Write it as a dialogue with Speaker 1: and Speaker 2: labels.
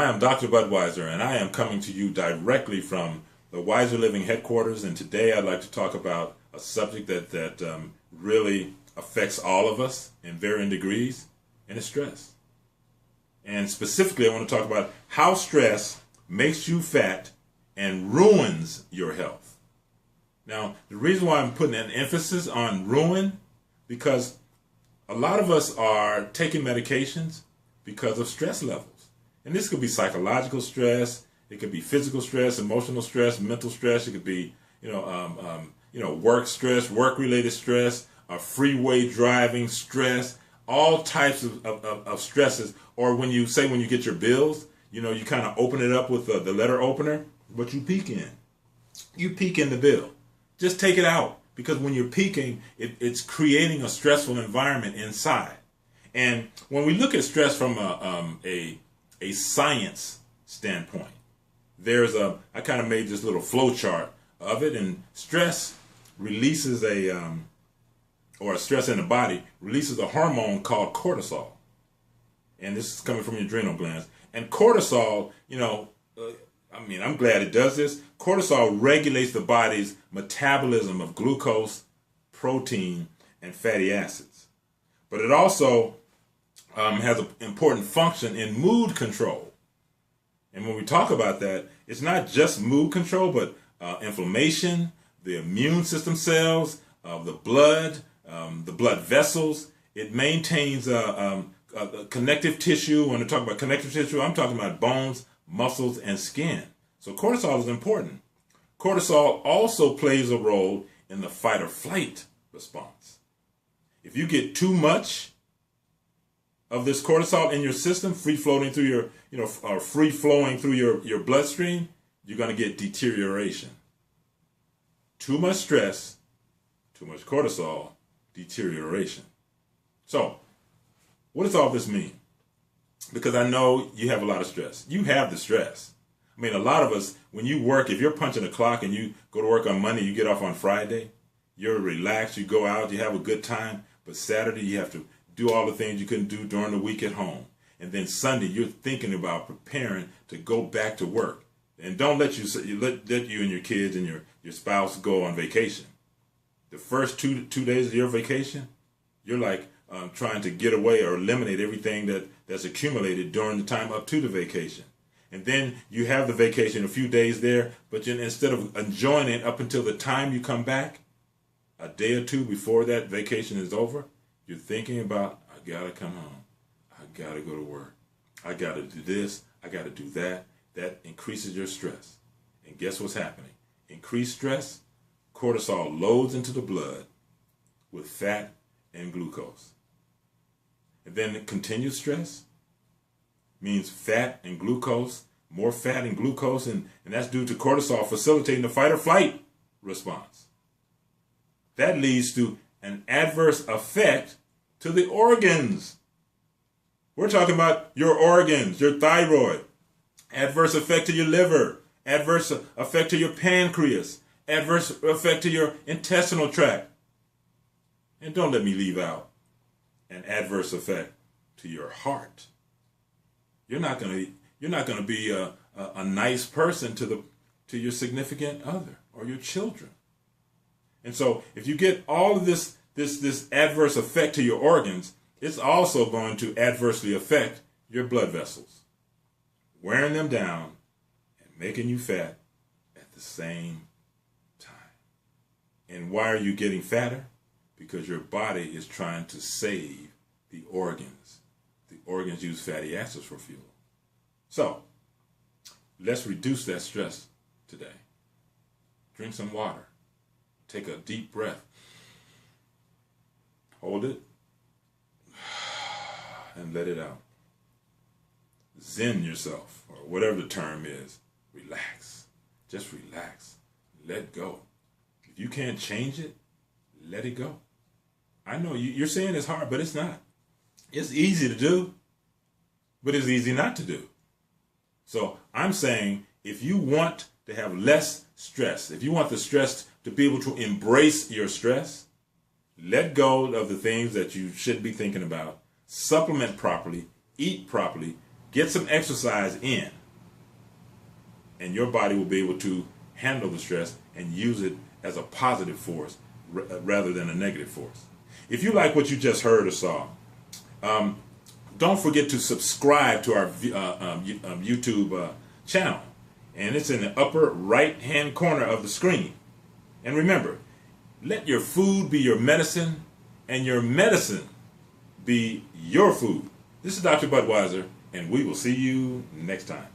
Speaker 1: am Dr. Budweiser, and I am coming to you directly from the Wiser Living headquarters. And today I'd like to talk about a subject that really affects all of us in varying degrees, and it's stress. And specifically, I want to talk about how stress makes you fat and ruins your health. Now, the reason why I'm putting an emphasis on ruin, because a lot of us are taking medications because of stress levels. And this could be psychological stress, it could be physical stress, emotional stress, mental stress, it could be, work stress, work-related stress, freeway driving stress, all types of stresses. Or when you get your bills, you kind of open it up with the letter opener, but you peek in. You peek in the bill. Just take it out, because when you're peeking, it's creating a stressful environment inside. And when we look at stress from a science standpoint, I kind of made this little flow chart of it, and stress releases or stress in the body releases a hormone called cortisol. And this is coming from your adrenal glands. And cortisol, I'm glad it does this. Cortisol regulates the body's metabolism of glucose, protein, and fatty acids. But it also has an important function in mood control. And when we talk about that, it's not just mood control, but inflammation, the immune system cells, the blood vessels. It maintains connective tissue. When I talk about connective tissue, I'm talking about bones, muscles, and skin. So cortisol is important. Cortisol also plays a role in the fight or flight response. If you get too much of this cortisol in your system, free flowing through your bloodstream, you're going to get deterioration. Too much stress, too much cortisol, deterioration. So, what does all this mean? Because I know you have a lot of stress. You have the stress. I mean, a lot of us, when you work, if you're punching the clock and you go to work on Monday, you get off on Friday, you're relaxed, you go out, you have a good time, but Saturday you have to do all the things you couldn't do during the week at home. And then Sunday, you're thinking about preparing to go back to work. And don't let you and your kids and your spouse go on vacation. The first two days of your vacation, you're like trying to get away or eliminate everything that's accumulated during the time up to the vacation. And then you have the vacation a few days there, but instead of enjoying it up until the time you come back, a day or two before that vacation is over, you're thinking about, I gotta come home. I gotta go to work. I gotta do this. I gotta do that. That increases your stress. And guess what's happening? Increased stress, cortisol loads into the blood with fat and glucose. And then continued stress means fat and glucose, more fat and glucose, and that's due to cortisol facilitating the fight or flight response. That leads to an adverse effect to the organs. We're talking about your organs, your thyroid, adverse effect to your liver, adverse effect to your pancreas, adverse effect to your intestinal tract. And don't let me leave out an adverse effect to your heart. You're not going to be a nice person to your significant other or your children. And so if you get all of this adverse effect to your organs, it's also going to adversely affect your blood vessels, wearing them down and making you fat at the same time. And why are you getting fatter? Because your body is trying to save the organs. The organs use fatty acids for fuel. So, let's reduce that stress today. Drink some water. Take a deep breath. Hold it. And let it out. Zen yourself, or whatever the term is. Relax. Just relax. Let go. If you can't change it, let it go. I know you're saying it's hard, but it's not. It's easy to do, but it's easy not to do. So I'm saying if you want to have less stress, if you want the stress to be able to embrace your stress, let go of the things that you shouldn't be thinking about, supplement properly, eat properly, get some exercise in. and your body will be able to handle the stress and use it as a positive force rather than a negative force. If you like what you just heard or saw, don't forget to subscribe to our YouTube channel. And it's in the upper right-hand corner of the screen. And remember, let your food be your medicine, and your medicine be your food. This is Dr. Budweiser, and we will see you next time.